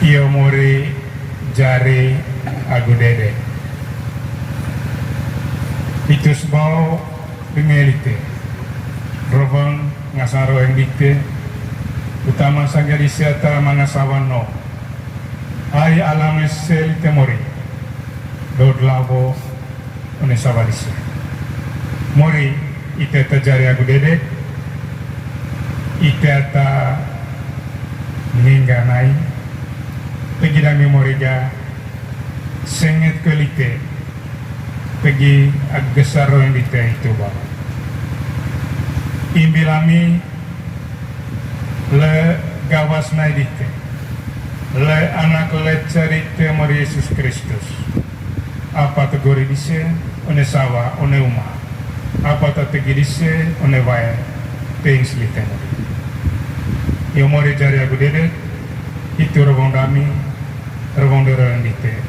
Iyo muri jari agu dede itus bau bengelite rovang ngasaro yang dikte utama sanggari siata mangasawano ai alames sel temori dod lavo one savarisi mori ite tajari agu dede ite ata ningganai pergi dan memoriga senget kelite pergi agesaro yang dite itu bawa imbilami le gawas naidite le anak le cerite mori Yesus Kristus apa tegori dise one sawa one uma apa tegi dise one wae tings lite mori yo mori jari agu dede itu rovong dami rovong dorong dite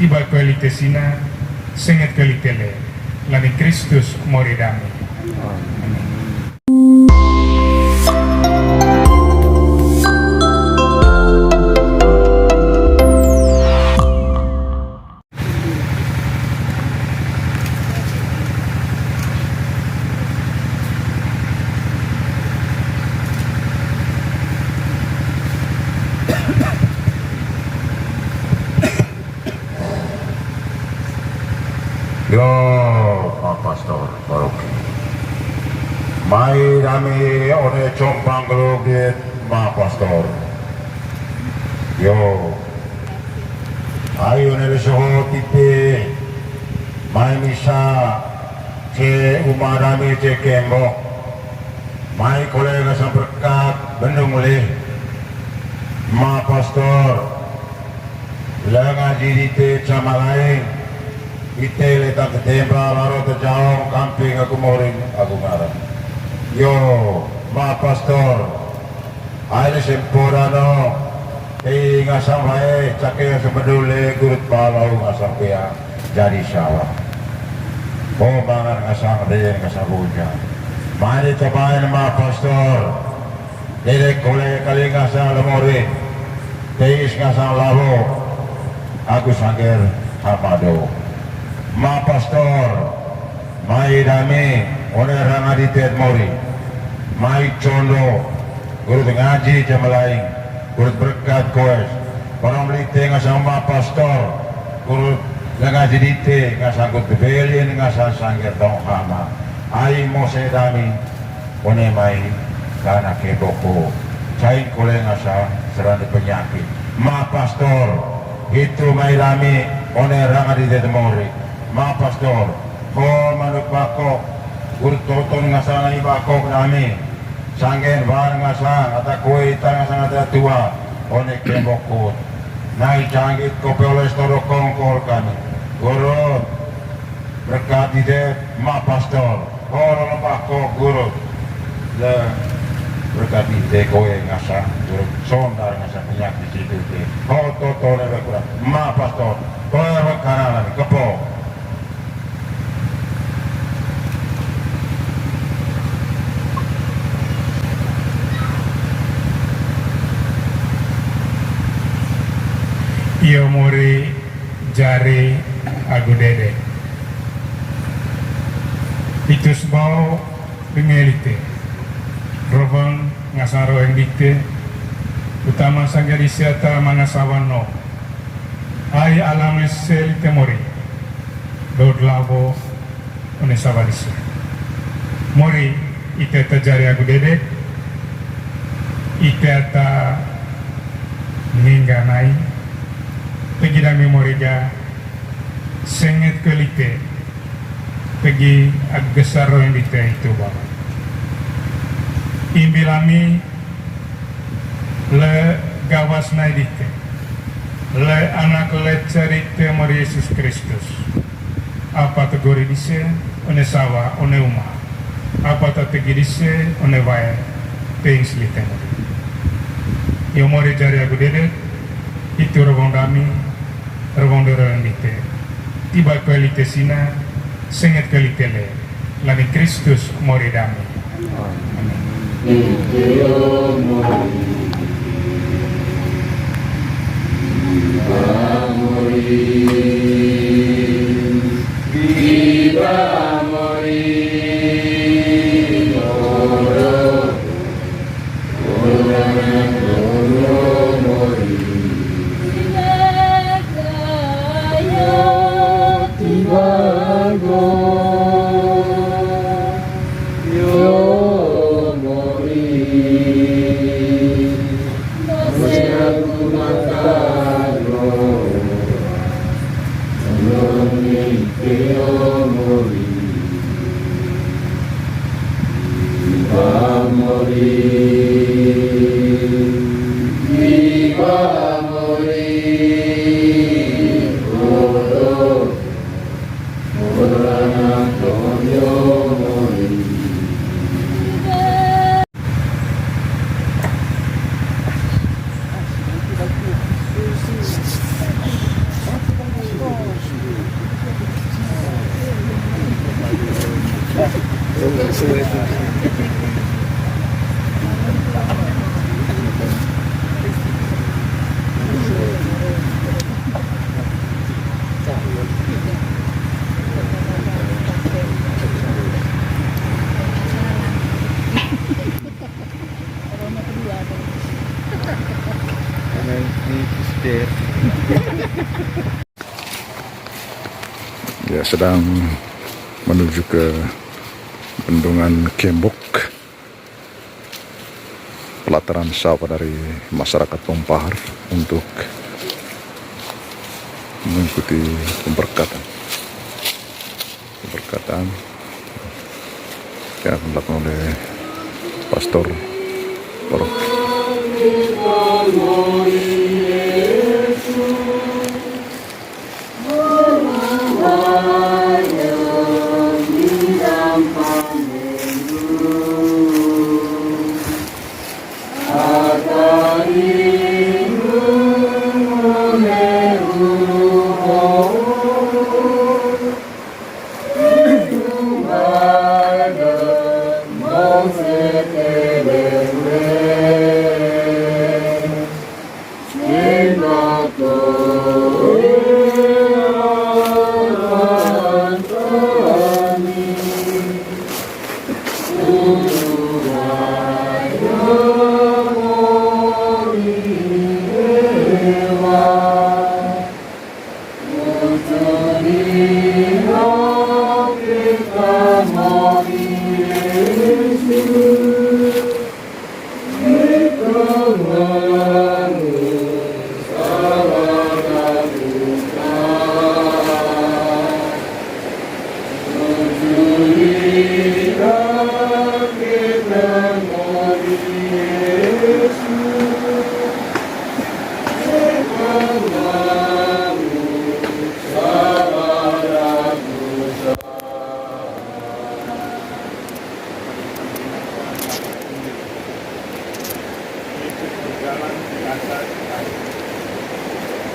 tiba kualite sina senget kualite le lani Kristus mori dami. Amin. Yo, Pak Pastor Baroki. Mai rami one compang gelogit Pak Pastor. Yo, ayo ne soho tipe. Mai misa ke umarami ce kembo. Mai kolega samberkat bendung mulih. Ma Pastor. Lenga jirite camalai. Ite letak ketemba laro terjauh kamping aku moring aku ngarang. Yo, Ma Pastor, aile sempurano, ngasam wae cake sebedule gurut balau ngasam pia jadi sawah. Oh bangan ngasam deh ngasam hujan. Mari cobain Ma Pastor, dedek kole kali ngasam lemori, teis ngasam lavo, aku sangger hamado. Ma Pastor, mai dami, one rangadi tet mori, mai condo, guru ngaji jamalaing, guru berkat koes, orang melite ngasang Ma Pastor, guru ngaji dite ngasang kut belin ngasang sangger dong hama, ai mose dami, one mai karena keboko, cain kole ngasang serani penyakit, Ma Pastor, itu mai dami, one rangadi tet mori. Ma Pastor, ko manuk bako, urtoton ngasang ni bako nami, sanggen bar ngasang, ata kue ita ngasang ata tua, onek kembokut, naik canggit ko peoles toro kongkol kami, guru berkat ide Ma Pastor, orang bako guru, le berkat ide koe ngasang, guru sondar ngasang minyak di situ de, ko toto lebe kurang, Ma Pastor, koe berkanan lagi kepo. Iyo muri jari agu dede itus bau bengelite rovang ngasaro yang dikte utama sanggari siata mangasawano ai alames sel temori dod lavo one savarisi mori ite tajari agu dede ite ata ningganai pergi dan memoriga senget kelite pergi agesaro yang dite itu bawa imbilami le gawas naidite le anak le cerite mori Yesus Kristus apa tegori dise one sawa one uma apa tegi dise one wae tings lite mori yo mori jari agu dede itu rovong dami rovong dorong dite tiba kualite sina senget kualite le lani Kristus mori dami. Amin. Ya, sedang menuju ke bendungan Kembok, pelataran sawah dari masyarakat Pompahar untuk mengikuti pemberkatan yang akan dilakukan oleh pastor paroki.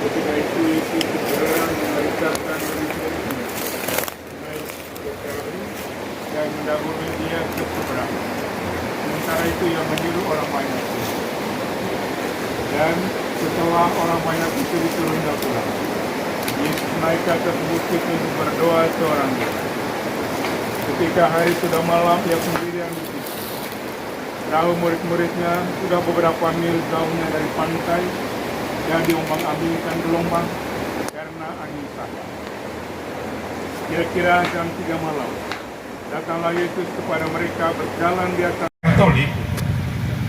Ketika itu bergerak mengaitkan dan mendahului dia ke seberang. Sementara itu ia menyuruh orang banyak. Dan setelah orang banyak itu disuruhnya pulang, Yesus naik ke atas bukit untuk berdoa seorang diri. Ketika hari sudah malam, ia sendirian di situ. Perahu murid-muridnya sudah beberapa mil jauhnya dari pantai dan diombang-ambingkan gelombang karena angin sangat. Kira-kira jam 3 malam, datanglah Yesus kepada mereka berjalan di atas. Katolik,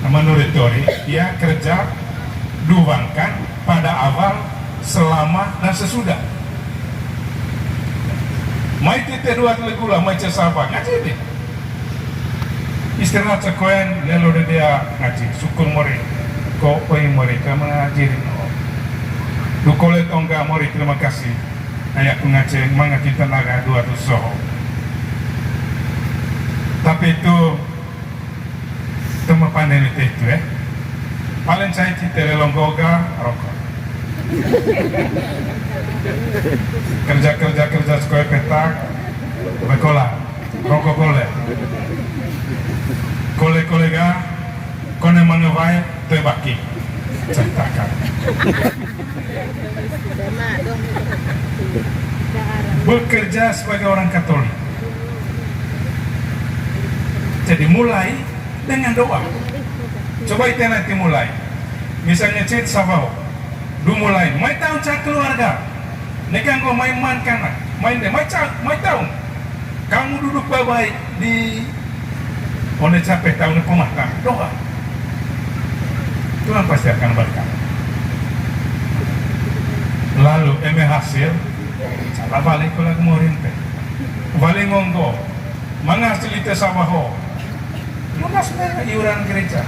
menurut teori, dia kerja duangkan pada awal, selama, dan sesudah. Mai tete dua telegula, mai cesapa, ngaji deh. Istirahat sekoen, lalu dia ngaji, sukul murid. Kau mereka mengajirin. Dukole tongga mori, terima kasih. Ayak pengaji manga kita naga dua tu soho. Tapi itu temu pandai itu paling saya cita longgoga rokok. Kerja sekolah petak, bekola, rokok kolega, kone manewai tebaki, ceritakan. bekerja sebagai orang Katolik. Jadi mulai dengan doa. Coba itu nanti mulai. Misalnya cek sabau, mulai. Mai tahu cak keluarga. Nekan kau main kana, main deh, mai tahu. Kamu duduk baik di One capek tahun pematang, doa. Tuhan pasti akan berkat. Lalu hasil, cara balik ke lagu morinte. Balik ngonggo, menghasil itu sabaho. Lunas mereka iuran gereja.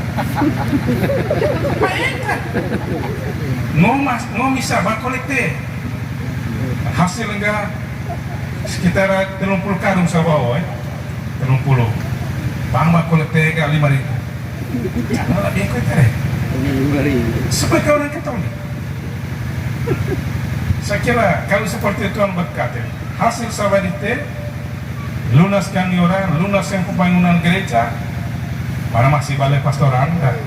Bayangkan. Ngomisa bakolekte. Hasil enggak sekitar 30 karung sabaho, 30. Bang bakolekte ke 5.000. Jangan lebih ikut ya. Sebagai orang Katolik. Saya kira kalau seperti Tuhan berkata, hasil sabarite, lunaskan iuran, lunaskan pembangunan gereja, mana masih balai pastoran dan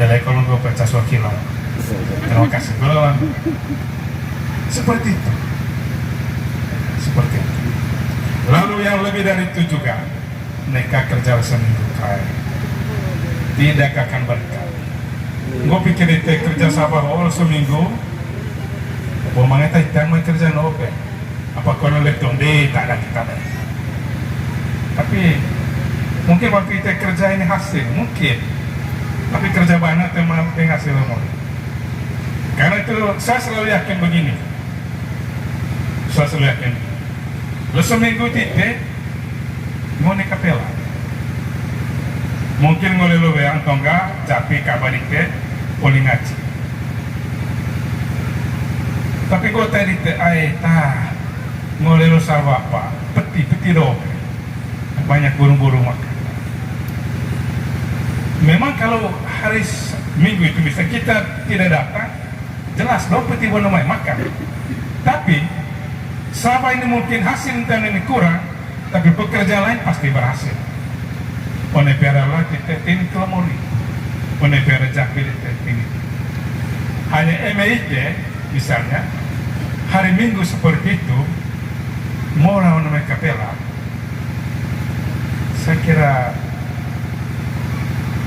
balai kolombo pecah wakilan. Terima kasih Tuhan. Seperti itu. Seperti itu. Lalu yang lebih dari itu juga, mereka kerja seminggu kaya. Tidak akan berkat. Gue pikir itu kerja sabah seminggu. Pemangnya tak mau kerja nope. Apa kono leton deh tak ada kita deh. Tapi mungkin waktu kita kerja ini hasil mungkin. Tapi kerja banyak teman hasil mau. Karena itu saya selalu yakin begini. Saya selalu yakin. Lo seminggu titik mau nih kapela. Mungkin ngoleh lo yang tongga tapi kabar dikte polingaci. Tapi gue tadi ngoleh lo sawa apa? Peti dong. Banyak burung-burung makan. Memang kalau hari minggu itu bisa kita tidak datang, jelas dong peti bono makan. Tapi sawa ini mungkin hasil dan ini kurang, tapi pekerja lain pasti berhasil. One piara lah kita ini kelamori, one piara jakbil ini. Hanya MIT misalnya hari Minggu seperti itu mau orang kapela. Saya kira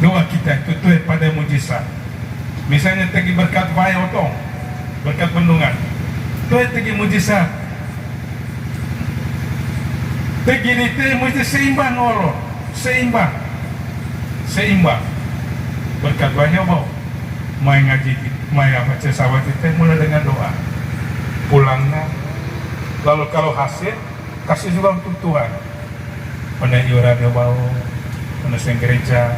doa kita itu tuh pada mujizat. Misalnya tegi berkat vaya otong, berkat bendungan, tuh tegi mujizat. Tegi itu mesti seimbang orang. Seimbang berkat banyak mau main ngaji main apa sahabat kita mulai dengan doa pulangnya lalu kalau hasil kasih juga untuk Tuhan one iuran dia bau one seng gereja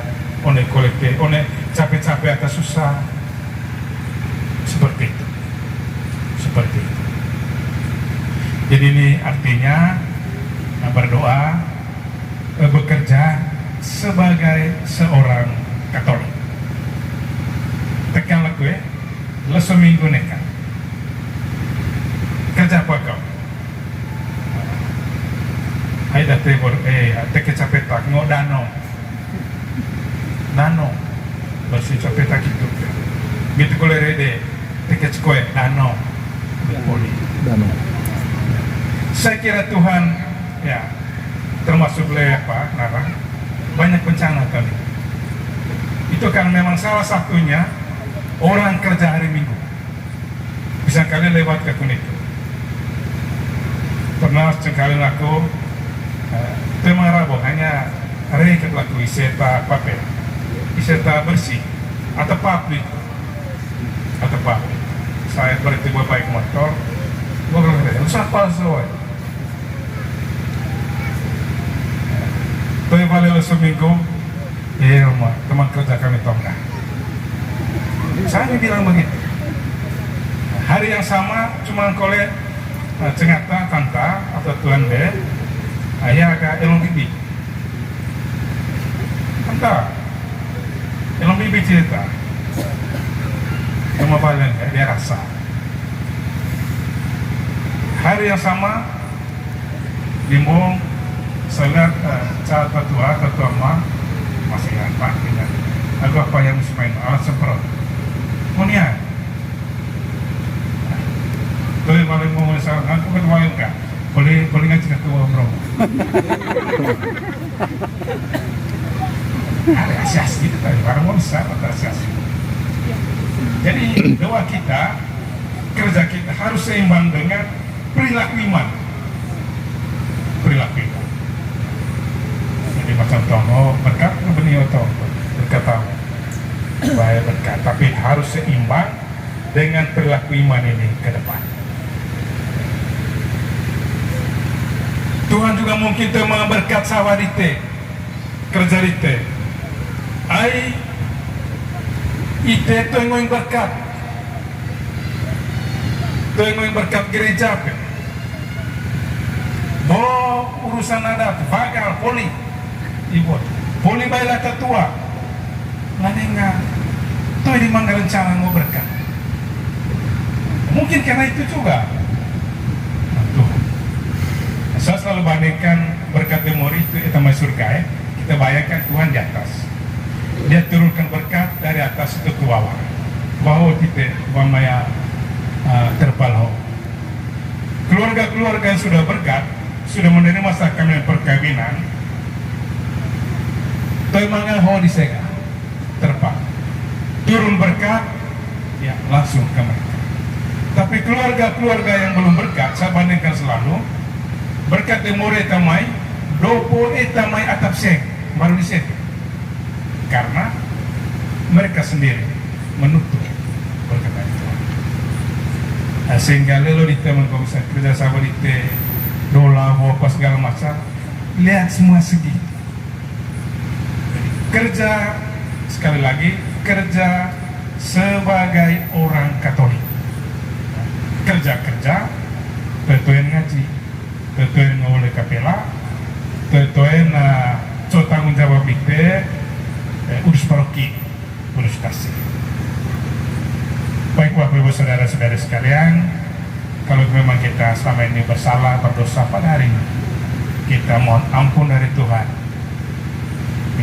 one kolektif one capek-capek atas susah seperti itu jadi ini artinya berdoa bekerja sebagai seorang Katolik. Tekan laku ya, lo seminggu nekan. Kerja apa kau? Hai dah tebor, teke capetak ngo dano, bersih capetak itu. Gitu kalau rede, teke cekoi dano. Saya kira Tuhan ya. Termasuk apa, Nara, banyak bencana tadi. Itu kan memang salah satunya orang kerja hari Minggu. Bisa kali lewat ke kuning. Pernah sekali aku temarabo hanya reket laku iseta papel, iseta bersih atau publik. Saya bertiba baik motor, gua bilang usah palsu. Tapi balik seminggu, rumah teman kerja kami tonggak. Saya bilang begitu. Hari yang sama, cuma kolek cengata, tanta atau tuan be, ayah agak elong bibi. Tanta, elong bibi cerita. Cuma balik dia rasa. Hari yang sama, dimbung. Saya lihat saat ketua mah masih apa dengan aku apa yang main alat semprot. Kemudian Tuh paling mau salah aku kan mau enggak. Boleh ngaji ke umroh. Ada asas gitu tadi, orang mau besar ada asas. Jadi doa kita, kerja kita harus seimbang dengan perilaku iman. Perilaku iman. Jadi macam tono berkat benih atau berkata bahaya berkat, tapi harus seimbang dengan perilaku iman ini ke depan. Tuhan juga mungkin telah berkat sawadite, kerja dite. Ai ite tu yang berkat, tu yang berkat gereja. Bo urusan adat, bagal, poli, ibu, poli baiklah ketua. Lainnya, tu di mana rencana mau berkat. Mungkin karena itu juga. Saya selalu bandingkan berkat memori itu etama surga ya. Kita bayangkan Tuhan di atas. Dia turunkan berkat dari atas itu ke bawah. Bawah kita bamaya terpalau. Keluarga-keluarga yang sudah berkat, sudah menerima sakramen perkawinan. Temangan ho disega terpal. Turun berkat, ya langsung ke mereka. Tapi keluarga-keluarga yang belum berkat, saya bandingkan selalu. Berkat demore tamai, dopo tamai atap seng, baru di situ. Karena mereka sendiri menutup berkat itu. Sehingga lalu di teman komisa kerja sama di dola, apa segala macam, lihat semua segi. Kerja sekali lagi kerja sebagai orang Katolik. Kerja tentuin ngaji. Tentuin oleh kapela, tentuin tanggung jawab kita, urus paroki, urus kasih. Baik Bapak Ibu saudara-saudara sekalian, kalau memang kita selama ini bersalah, berdosa pada hari ini, kita mohon ampun dari Tuhan.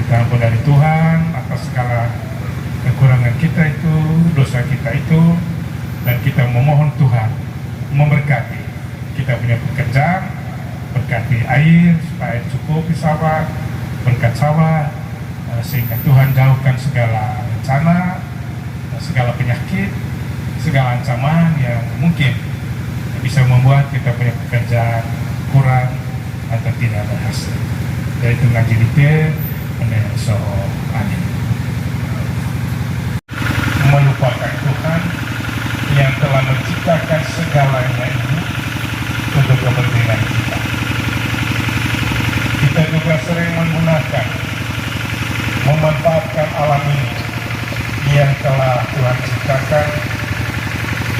Kita ampun dari Tuhan atas segala kekurangan kita itu, dosa kita itu, dan kita memohon Tuhan memberkati kita punya pekerjaan, berkati air supaya cukup di sawah, berkat sawah, sehingga Tuhan jauhkan segala bencana, segala penyakit, segala ancaman yang mungkin bisa membuat kita punya pekerjaan kurang atau tidak berhasil. Yaitu ngaji dite meneso amin. Melupakan Tuhan yang telah menciptakan segalanya itu untuk kepentingan kita. Kita juga sering menggunakan, memanfaatkan alam ini yang telah Tuhan ciptakan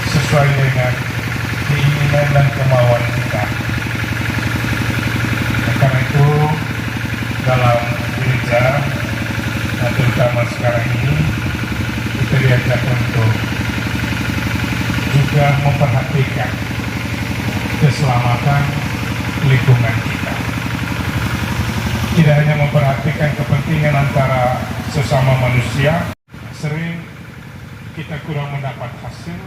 sesuai dengan keinginan dan kemauan kita. Karena itu dalam gereja, terutama sekarang ini, kita diajak untuk juga memperhatikan keselamatan lingkungan kita. Tidak hanya memperhatikan kepentingan antara sesama manusia, sering kita kurang mendapat hasil